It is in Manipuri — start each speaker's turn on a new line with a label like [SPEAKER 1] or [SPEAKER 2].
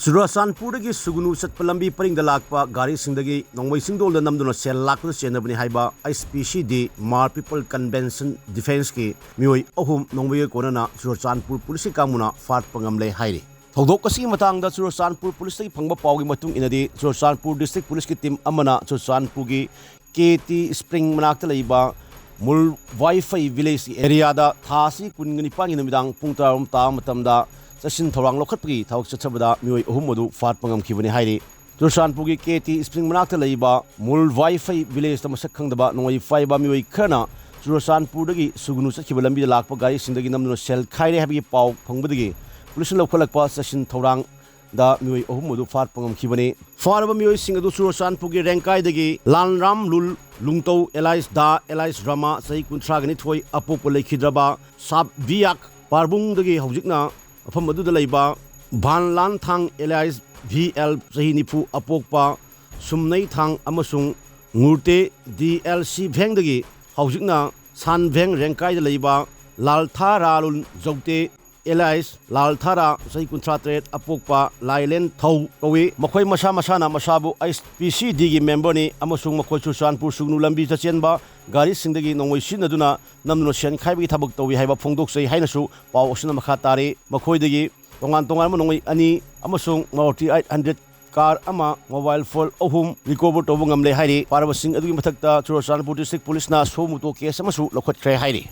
[SPEAKER 1] Churachandpurdagi sugunu chatpa lambi paringda lakpa Garishingdagi Nongmeiga namduna sel lakpa chenabani haiba ISPCD Mar People Convention Defense ki mioi ahum Nongmeiga Konna Churachandpur Police kamuna fat pangamle hairi thogdok kasi matangda Churachandpur Police ki phangba pawgi matung inadi Churachandpur District Police ki team amana Churachandpur gi KT Spring manakta leiba mul Wi-Fi village area da thasi kungani pangi namidang pung tarum ta matamda Sashin Thorang Lokatpi, Tau Chabada, Mui Humudu, Fat Pangam Kibani Hairi. Churachandpur KT Spring Manakta Laiba, Mul Wi-Fi village Tamasakang the Bat, Noi Fiba Mui Konna, Churachandpur Sugunu Lambida Lakpa Garishingdagi Namno Shell Kairi Happy Pau Pangbudigi, Police Local Sashin Thorang, the Mui Humudu, Fat Pangam Kibani. Faraba Mui Singadu Churachandpur Renkai Dagi, Lan Ram Lul, Lungto, Elias Da, Elias Rama, Saikun Tragani Toy, Apopole Kidraba, Sab Viak, Parbung Dagi Hojikna. From Madudalaiba, Ban Lan Thang Elias VL Sahinipu Apokpa, Sumnai Thang Amasung, Murte DLC Vengdagi, Hausingna, San Veng Renkai de Laiba, Lalthara Lun Zote, Elias, Lalthara, Saikuntratret, Apokpa, Lailen Tau, Away, Makoi Masha Masana Masabu, ISPC Digi Memboni, Amasung Makoi Churachandpur Sugnu Lambida Chenaba, Garishingdagi Nongmeiga Duna, Namno Shen Khaibada Tabak to we have a Pongdok say Hainasu, Pau Oshana Makatari, Makoidagi, Tongan Tongan Ani, Amasung, Morti 800 car ama mobile phone ohum recover to bungam le hairi parabasing adu matakta Churachandpur District Police na so muto case amasu lokhat kre hairi